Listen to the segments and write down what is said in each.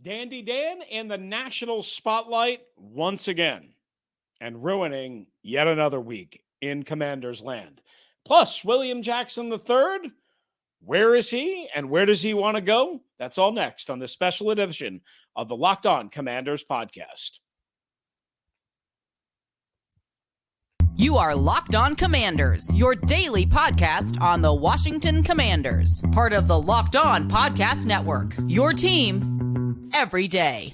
Dandy Dan in the national spotlight once again and ruining yet another week in Commander's Land. Plus, William Jackson III, where is he and where does he want to go? That's all next on this special edition of the Locked On Commanders podcast. You are Locked On Commanders, your daily podcast on the Washington Commanders, part of the Locked On Podcast Network, your team every day.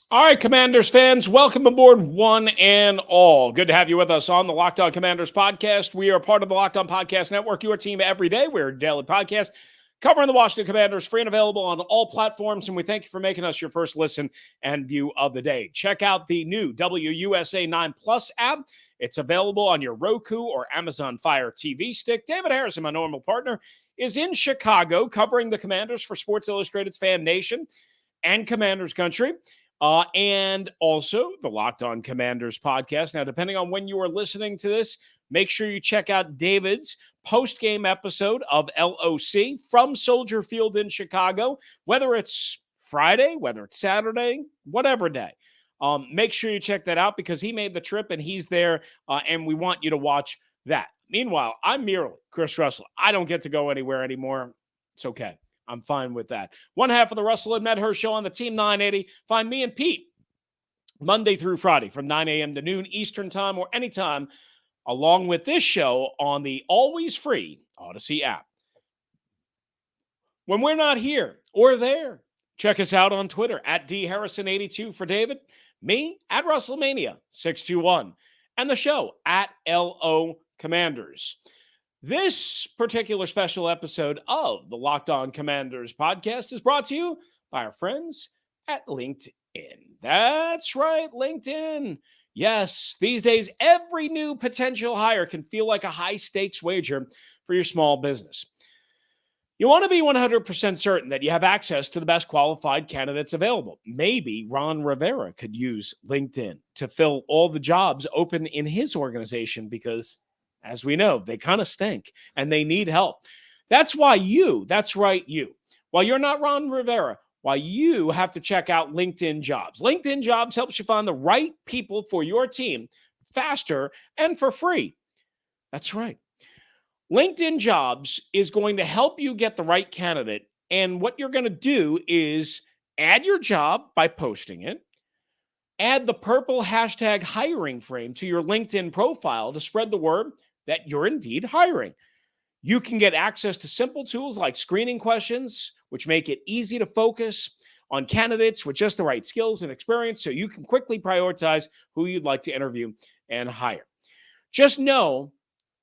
All right, Commanders fans, welcome aboard one and all. Good to have you with us on the Locked On Commanders podcast. We are part of the Locked On Podcast Network, your team every day. We're a daily podcast covering the Washington Commanders, free and available on all platforms, and we thank you for making us your first listen and view of the day. Check out the new WUSA 9 Plus app. It's available on your Roku or Amazon Fire TV stick. David Harrison, my normal partner, is in Chicago covering the Commanders for Sports Illustrated's Fan Nation and Commanders Country. And also the Locked On Commanders podcast. Now, depending on when you are listening to this, make sure you check out David's post-game episode of LOC from Soldier Field in Chicago, whether it's Friday, whether it's Saturday, whatever day. Make sure you check that out because he made the trip and he's there, and we want you to watch that. Meanwhile, I'm merely Chris Russell. I don't get to go anywhere anymore. It's okay. I'm fine with that. One half of the Russell and Medhurst show on the Team 980. Find me and Pete Monday through Friday from 9 a.m. to noon Eastern time or anytime, along with this show on the always free Audacy app. When we're not here or there, check us out on Twitter at DHarrison82 for David, me at WrestleMania621, and the show at LO Commanders. This particular special episode of the Locked On Commanders podcast is brought to you by our friends at LinkedIn. That's right, LinkedIn. Yes, these days, every new potential hire can feel like a high-stakes wager for your small business. You want to be 100% certain that you have access to the best qualified candidates available. Maybe Ron Rivera could use LinkedIn to fill all the jobs open in his organization because, as we know, they kind of stink and they need help. That's why that's right, while you're not Ron Rivera, why you have to check out LinkedIn Jobs. LinkedIn Jobs helps you find the right people for your team faster and for free. That's right. LinkedIn Jobs is going to help you get the right candidate. And what you're going to do is add your job by posting it. Add the purple hashtag hiring frame to your LinkedIn profile to spread the word that you're indeed hiring. You can get access to simple tools like screening questions, which make it easy to focus on candidates with just the right skills and experience so you can quickly prioritize who you'd like to interview and hire. Just know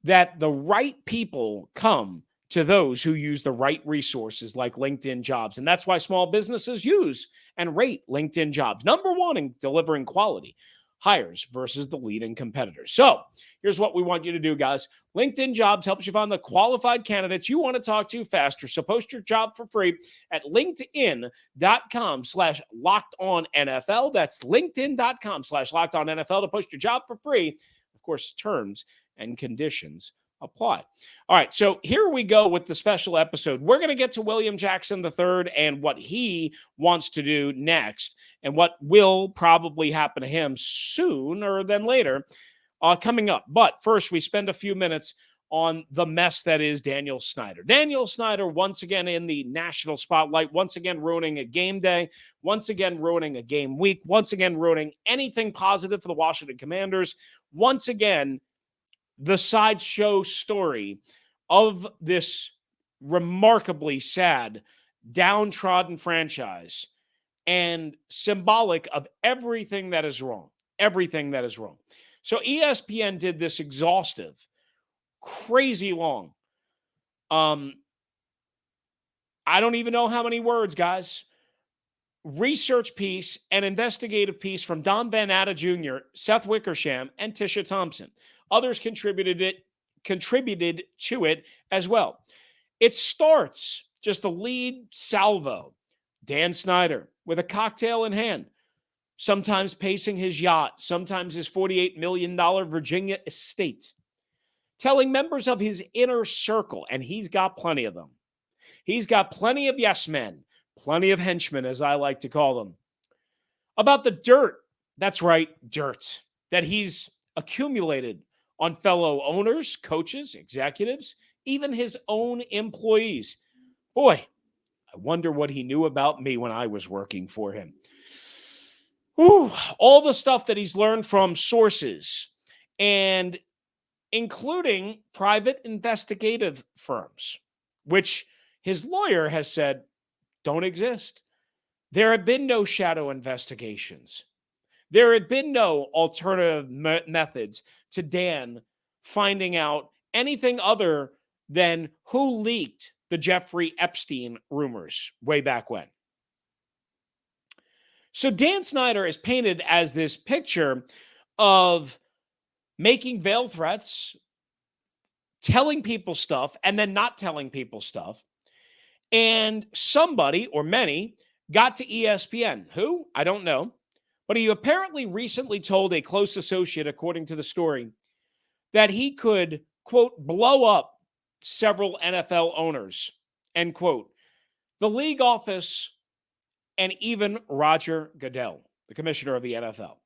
that the right people come to those who use the right resources like LinkedIn Jobs. And that's why small businesses use and rate LinkedIn Jobs. Number one in delivering quality hires versus the leading competitors. So here's what we want you to do, guys. LinkedIn Jobs helps you find the qualified candidates you want to talk to faster. So post your job for free at linkedin.com/lockedonnfl. That's linkedin.com/lockedonnfl to post your job for free. Of course, terms and conditions apply. All right, so here we go with the special episode. We're going to get to William Jackson III and what he wants to do next and what will probably happen to him sooner than later coming up. But first, we spend a few minutes on the mess that is Daniel Snyder. Daniel Snyder, once again in the national spotlight, once again ruining a game day, once again ruining a game week, once again ruining anything positive for the Washington Commanders, once again the sideshow story of this remarkably sad, downtrodden franchise and symbolic of everything that is wrong. Everything that is wrong. So ESPN did this exhaustive, crazy long. I don't even know how many words, guys. Research piece and investigative piece from Don Van Atta Jr., Seth Wickersham, and Tisha Thompson. Others contributed to it as well. It starts just the lead salvo, Dan Snyder, with a cocktail in hand, sometimes pacing his yacht, sometimes his $48 million Virginia estate, telling members of his inner circle, and he's got plenty of them. He's got plenty of yes men, plenty of henchmen, as I like to call them, about the dirt. That's right, dirt that he's accumulated on fellow owners, coaches, executives, even his own employees. Boy, I wonder what he knew about me when I was working for him. Ooh, all the stuff that he's learned from sources, and including private investigative firms, which his lawyer has said don't exist. There have been no shadow investigations. There had been no alternative methods to Dan finding out anything other than who leaked the Jeffrey Epstein rumors way back when. So Dan Snyder is painted as this picture of making veiled threats, telling people stuff, and then not telling people stuff. And somebody, or many, got to ESPN. Who? I don't know. But he apparently recently told a close associate, according to the story, that he could, quote, blow up several NFL owners, end quote. The league office, and even Roger Goodell, the commissioner of the NFL.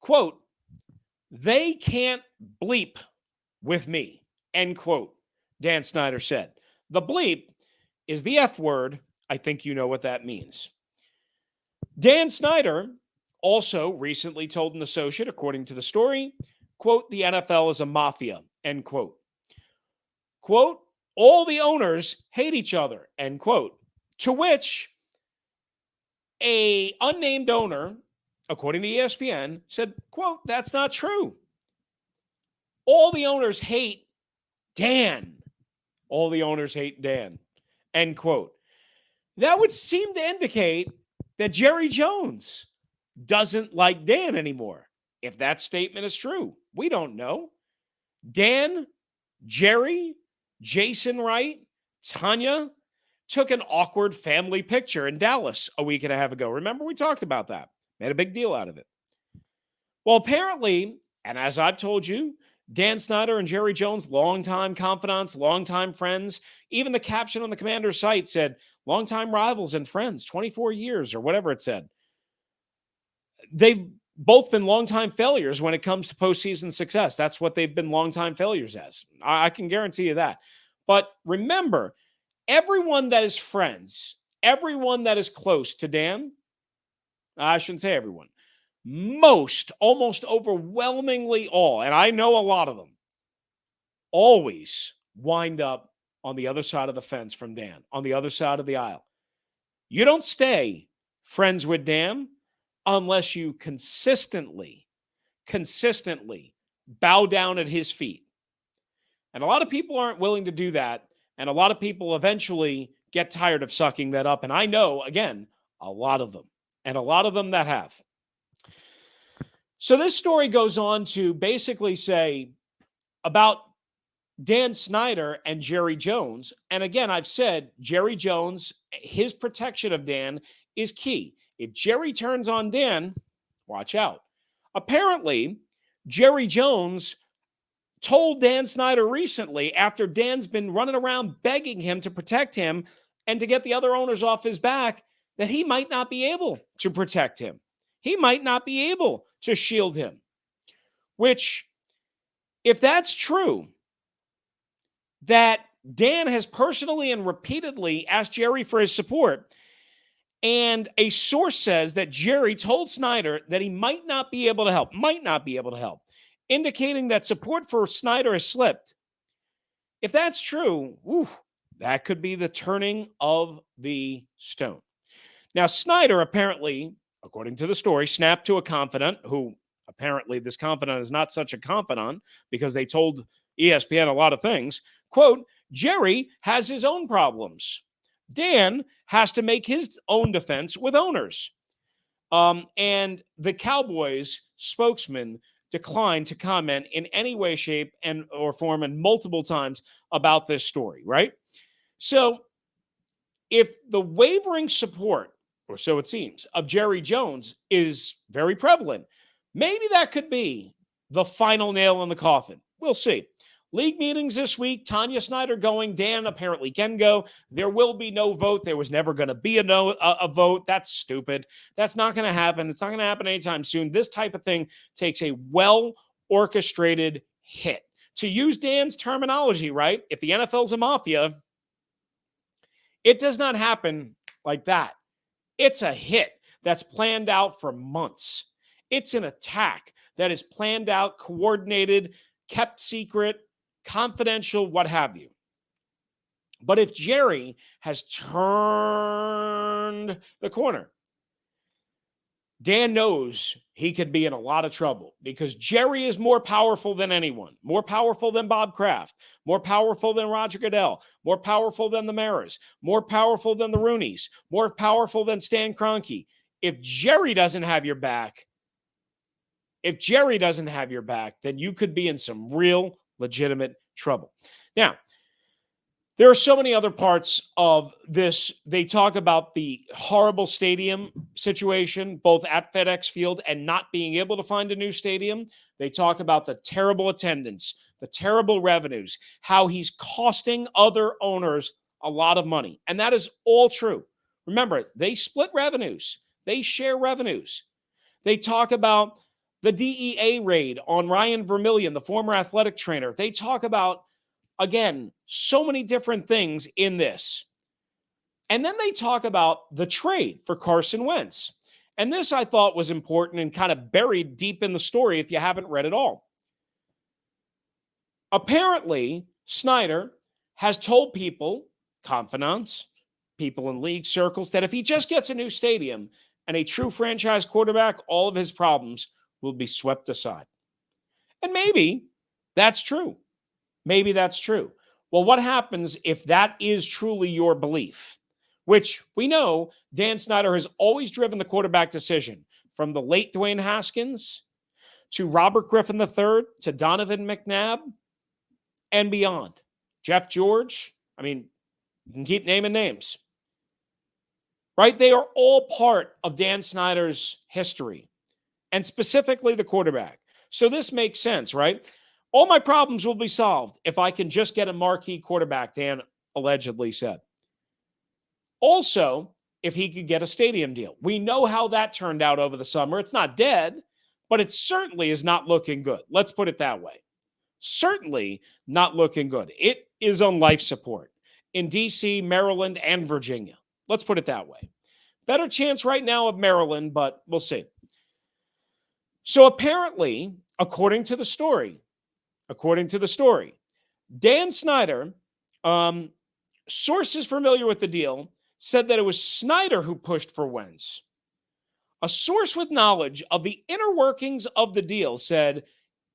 Quote, they can't bleep with me, end quote, Dan Snyder said. The bleep is the F word. I think you know what that means. Dan Snyder also recently told an associate, according to the story, quote, the NFL is a mafia, end quote. Quote, all the owners hate each other, end quote. To which a unnamed owner, according to ESPN, said, quote, that's not true. All the owners hate Dan. All the owners hate Dan, end quote. That would seem to indicate that Jerry Jones doesn't like Dan anymore. If that statement is true, we don't know. Dan, Jerry, Jason Wright, Tanya took an awkward family picture in Dallas a week and a half ago. Remember, we talked about that. Made a big deal out of it. Well, apparently, and as I've told you, Dan Snyder and Jerry Jones, longtime confidants, longtime friends. Even the caption on the Commander's site said, longtime rivals and friends, 24 years or whatever it said. They've both been longtime failures when it comes to postseason success. That's what they've been longtime failures as. I can guarantee you that. But remember, everyone that is friends, everyone that is close to Dan, I shouldn't say everyone, most, almost overwhelmingly all, and I know a lot of them, always wind up on the other side of the fence from Dan, on the other side of the aisle. You don't stay friends with Dan unless you consistently bow down at his feet. And a lot of people aren't willing to do that. And a lot of people eventually get tired of sucking that up. And I know, again, a lot of them, and a lot of them that have. So this story goes on to basically say about Dan Snyder and Jerry Jones. And again, I've said Jerry Jones, his protection of Dan is key. If Jerry turns on Dan, watch out. Apparently, Jerry Jones told Dan Snyder recently, after Dan's been running around begging him to protect him and to get the other owners off his back, that he might not be able to protect him. He might not be able to shield him. Which, if that's true, that Dan has personally and repeatedly asked Jerry for his support, and a source says that Jerry told Snyder that he might not be able to help, indicating that support for Snyder has slipped. If that's true, that could be the turning of the stone. Now, Snyder apparently, according to the story, snapped to a confidant who apparently this confidant is not such a confidant because they told ESPN a lot of things. Quote, Jerry has his own problems. Dan has to make his own defense with owners. And the Cowboys spokesman declined to comment in any way, shape, and or form, and multiple times about this story, right? So if the wavering support or so it seems, of Jerry Jones is very prevalent. Maybe that could be the final nail in the coffin. We'll see. League meetings this week. Tanya Snyder going. Dan apparently can go. There will be no vote. There was never going to be a vote. That's stupid. That's not going to happen. It's not going to happen anytime soon. This type of thing takes a well-orchestrated hit. To use Dan's terminology, right? If the NFL's a mafia, it does not happen like that. It's a hit that's planned out for months. It's an attack that is planned out, coordinated, kept secret, confidential, what have you. But if Jerry has turned the corner, Dan knows he could be in a lot of trouble because Jerry is more powerful than anyone, more powerful than Bob Kraft, more powerful than Roger Goodell, more powerful than the Maras, more powerful than the Rooneys, more powerful than Stan Kroenke. If Jerry doesn't have your back, then you could be in some real legitimate trouble. Now, there are so many other parts of this. They talk about the horrible stadium situation, both at FedEx Field and not being able to find a new stadium. They talk about the terrible attendance, the terrible revenues, how he's costing other owners a lot of money. And that is all true. Remember, they split revenues. They share revenues. They talk about the DEA raid on Ryan Vermillion, the former athletic trainer. They talk about, again, so many different things in this. And then they talk about the trade for Carson Wentz. And this I thought was important and kind of buried deep in the story if you haven't read it all. Apparently, Snyder has told people, confidants, people in league circles, that if he just gets a new stadium and a true franchise quarterback, all of his problems will be swept aside. And maybe that's true. Maybe that's true. Well, what happens if that is truly your belief? Which we know Dan Snyder has always driven the quarterback decision, from the late Dwayne Haskins to Robert Griffin III to Donovan McNabb and beyond. Jeff George, I mean, you can keep naming names. Right? They are all part of Dan Snyder's history, and specifically the quarterback. So this makes sense, right? All my problems will be solved if I can just get a marquee quarterback, Dan allegedly said. Also, if he could get a stadium deal. We know how that turned out over the summer. It's not dead, but it certainly is not looking good. Let's put it that way. Certainly not looking good. It is on life support in D.C., Maryland, and Virginia. Let's put it that way. Better chance right now of Maryland, but we'll see. So apparently, according to the story, Dan Snyder, sources familiar with the deal, said that it was Snyder who pushed for Wentz. A source with knowledge of the inner workings of the deal said,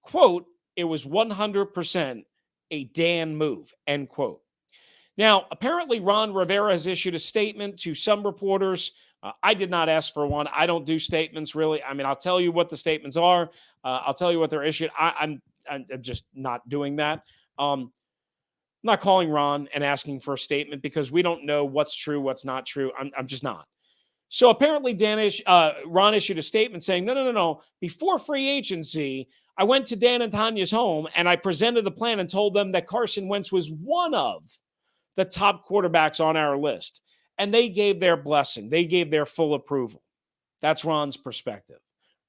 quote, it was 100% a Dan move, end quote. Now, apparently Ron Rivera has issued a statement to some reporters. I did not ask for one. I don't do statements, really. I mean, I'll tell you what the statements are. I'll tell you what they're issued. I'm just not doing that. I'm not calling Ron and asking for a statement because we don't know what's true, what's not true. I'm just not. So apparently Ron issued a statement saying, no. Before free agency, I went to Dan and Tanya's home and I presented the plan and told them that Carson Wentz was one of the top quarterbacks on our list. And they gave their blessing. They gave their full approval. That's Ron's perspective.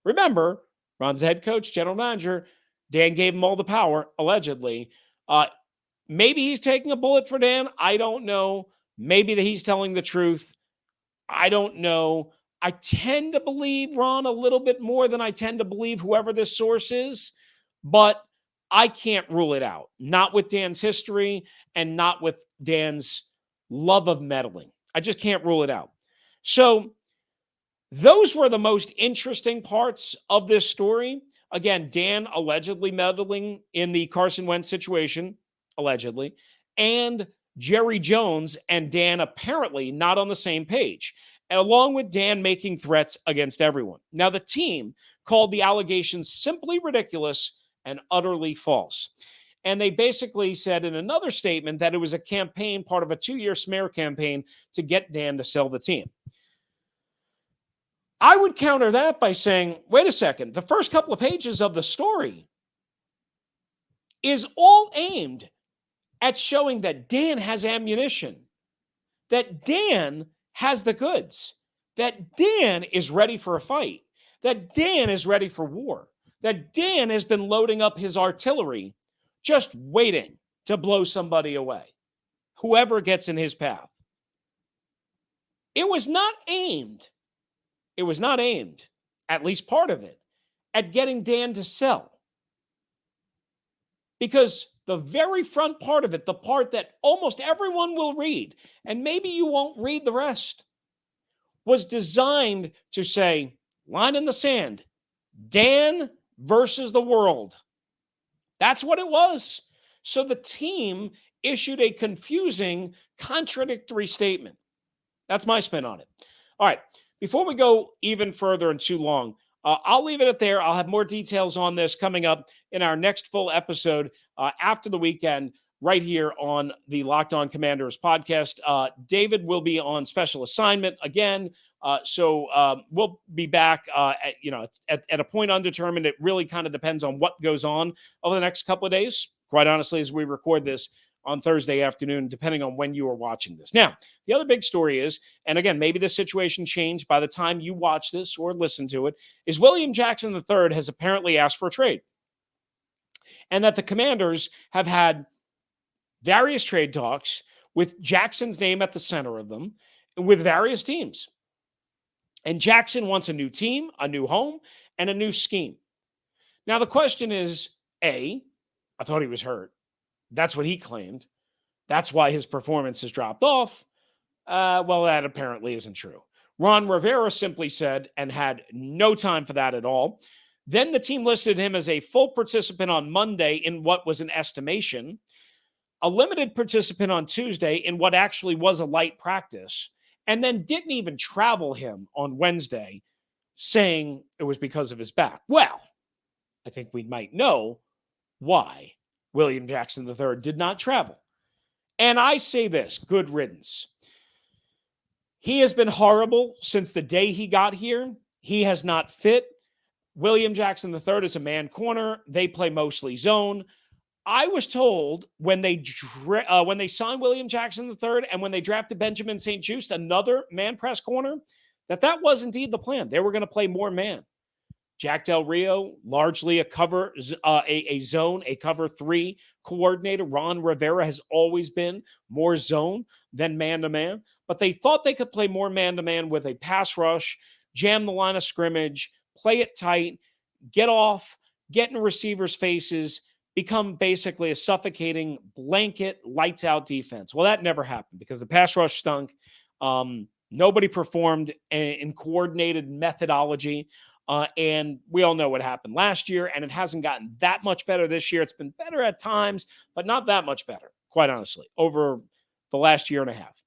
Remember, Ron's the head coach, general manager. Dan gave him all the power, allegedly. Maybe he's taking a bullet for Dan. I don't know. Maybe that he's telling the truth. I don't know. I tend to believe Ron a little bit more than I tend to believe whoever this source is, but I can't rule it out. Not with Dan's history and not with Dan's love of meddling. I just can't rule it out. So those were the most interesting parts of this story. Again, Dan allegedly meddling in the Carson Wentz situation, allegedly, and Jerry Jones and Dan apparently not on the same page, along with Dan making threats against everyone. Now, the team called the allegations simply ridiculous and utterly false. And they basically said in another statement that it was a campaign, part of a 2-year smear campaign to get Dan to sell the team. I would counter that by saying, wait a second, the first couple of pages of the story is all aimed at showing that Dan has ammunition, that Dan has the goods, that Dan is ready for a fight, that Dan is ready for war, that Dan has been loading up his artillery, just waiting to blow somebody away, whoever gets in his path. It was not aimed, at least part of it, at getting Dan to sell. Because the very front part of it, the part that almost everyone will read, and maybe you won't read the rest, was designed to say, line in the sand, Dan versus the world. That's what it was. So the team issued a confusing, contradictory statement. That's my spin on it. All right. Before we go even further and too long, I'll leave it at there. I'll have more details on this coming up in our next full episode after the weekend, right here on the Locked On Commanders podcast. David will be on special assignment again. So we'll be back at a point undetermined. It really kind of depends on what goes on over the next couple of days, quite honestly, as we record this on Thursday afternoon, depending on when you are watching this. Now, the other big story is, and again, maybe the situation changed by the time you watch this or listen to it, is William Jackson III has apparently asked for a trade. And that the Commanders have had various trade talks with Jackson's name at the center of them with various teams. And Jackson wants a new team, a new home, and a new scheme. Now, the question is, I thought he was hurt. That's what he claimed. That's why his performance has dropped off. Well, that apparently isn't true. Ron Rivera simply said, and had no time for that at all. Then the team listed him as a full participant on Monday in what was an estimation, a limited participant on Tuesday in what actually was a light practice, and then didn't even travel him on Wednesday, saying it was because of his back. Well, I think we might know why William Jackson III did not travel. And I say this, good riddance. He has been horrible since the day he got here. He has not fit. William Jackson III is a man corner. They play mostly zone. I was told when they signed William Jackson III and when they drafted Benjamin St-Juste, another man press corner, that was indeed the plan. They were going to play more man. Jack Del Rio, largely a cover, a zone, a cover three coordinator. Ron Rivera has always been more zone than man-to-man. But they thought they could play more man-to-man with a pass rush, jam the line of scrimmage, play it tight, get off, get in receivers' faces, become basically a suffocating blanket, lights-out defense. Well, that never happened because the pass rush stunk. Nobody performed in coordinated methodology. And we all know what happened last year, and it hasn't gotten that much better this year. It's been better at times, but not that much better, quite honestly, over the last year and a half.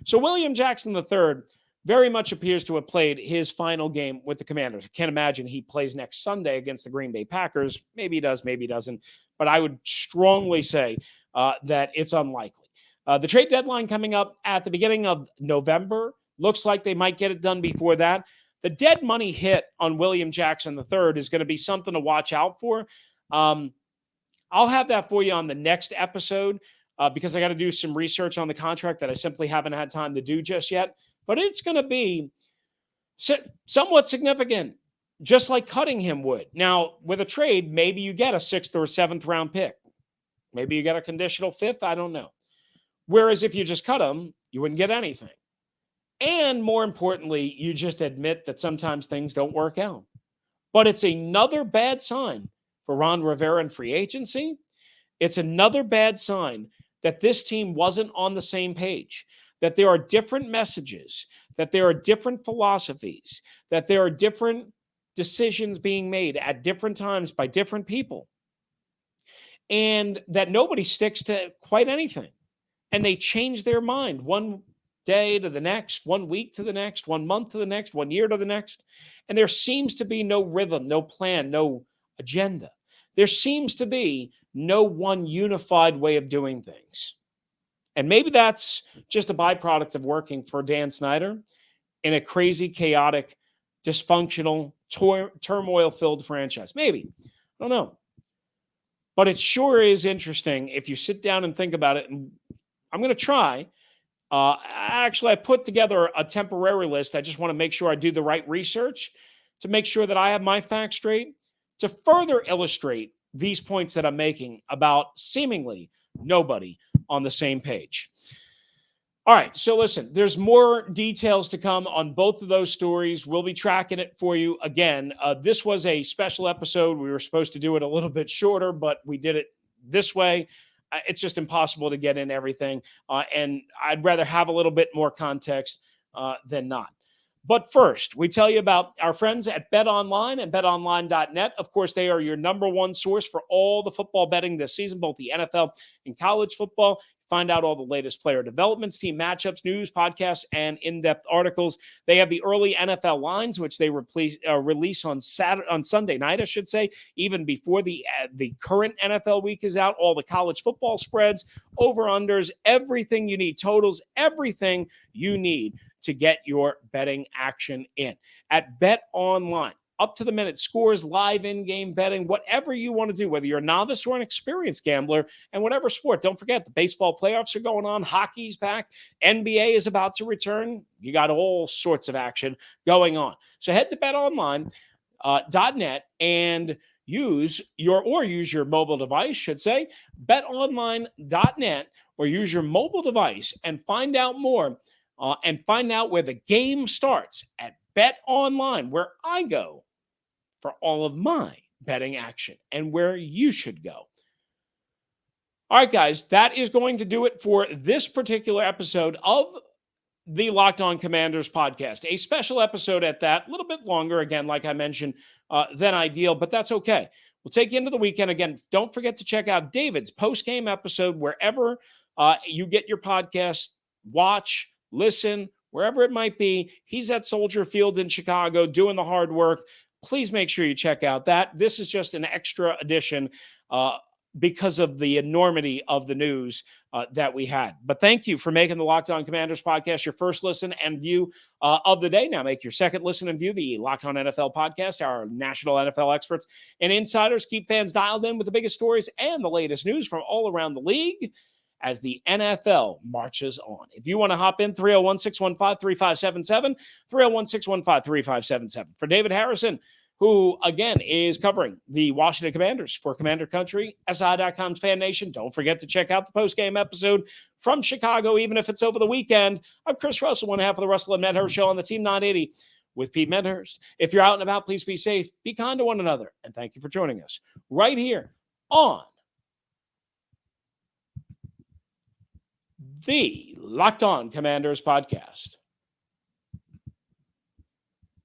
So William Jackson III very much appears to have played his final game with the Commanders. I can't imagine he plays next Sunday against the Green Bay Packers. Maybe he does, maybe he doesn't. But I would strongly say that it's unlikely. The trade deadline coming up at the beginning of November. Looks like they might get it done before that. The dead money hit on William Jackson III is going to be something to watch out for. I'll have that for you on the next episode because I got to do some research on the contract that I simply haven't had time to do just yet. But it's going to be somewhat significant, just like cutting him would. Now, with a trade, maybe you get a 6th or 7th round pick. Maybe you get a conditional 5th. I don't know. Whereas if you just cut him, you wouldn't get anything. And more importantly, you just admit that sometimes things don't work out. But it's another bad sign for Ron Rivera and free agency. It's another bad sign that this team wasn't on the same page, that there are different messages, that there are different philosophies, that there are different decisions being made at different times by different people, and that nobody sticks to quite anything. And they change their mind one day to the next, 1 week to the next, 1 month to the next, 1 year to the next. And there seems to be no rhythm, no plan, no agenda. There seems to be no one unified way of doing things. And maybe that's just a byproduct of working for Dan Snyder in a crazy, chaotic dysfunctional, turmoil-filled franchise? Maybe. I don't know. But it sure is interesting if you sit down and think about it. And I'm going to try. Actually, I put together a temporary list. I just want to make sure I do the right research to make sure that I have my facts straight to further illustrate these points that I'm making about seemingly nobody on the same page. All right, so listen, there's more details to come on both of those stories. We'll be tracking it for you again. This was a special episode. We were supposed to do it a little bit shorter, but we did it this way. It's just impossible to get in everything, and I'd rather have a little bit more context than not. But first, we tell you about our friends at BetOnline and betonline.net. Of course, they are your number one source for all the football betting this season, both the NFL and college football. Find out all the latest player developments, team matchups, news, podcasts, and in-depth articles. They have the early NFL lines, which they release on Sunday night, I should say, even before the current NFL week is out. All the college football spreads, over-unders, everything you need, totals, everything you need to get your betting action in. At BetOnline, up-to-the-minute scores, live in-game betting, whatever you want to do, whether you're a novice or an experienced gambler, and whatever sport. Don't forget, the baseball playoffs are going on, hockey's back, NBA is about to return. You got all sorts of action going on. So head to betonline.net and use your mobile device, should say, betonline.net, or use your mobile device and find out more and find out where the game starts at BetOnline, where I go for all of my betting action and where you should go. All right, guys, that is going to do it for this particular episode of the Locked On Commanders podcast. A special episode at that, a little bit longer, again, like I mentioned, than ideal, but that's okay. We'll take you into the weekend. Again, don't forget to check out David's post-game episode wherever you get your podcast, watch, listen, wherever it might be. He's at Soldier Field in Chicago doing the hard work. Please make sure you check out that. This is just an extra edition because of the enormity of the news that we had. But thank you for making the Locked On Commanders podcast your first listen and view of the day. Now make your second listen and view the Locked On NFL podcast. Our national NFL experts and insiders keep fans dialed in with the biggest stories and the latest news from all around the league as the NFL marches on. If you want to hop in, 301-615-3577, 301-615-3577. For David Harrison, who, again, is covering the Washington Commanders for Commander Country, SI.com's Fan Nation. Don't forget to check out the post-game episode from Chicago, even if it's over the weekend. I'm Chris Russell, one half of the Russell and Medhurst Show on the Team 980 with Pete Medhurst. If you're out and about, please be safe, be kind to one another, and thank you for joining us right here on the Locked On Commanders podcast.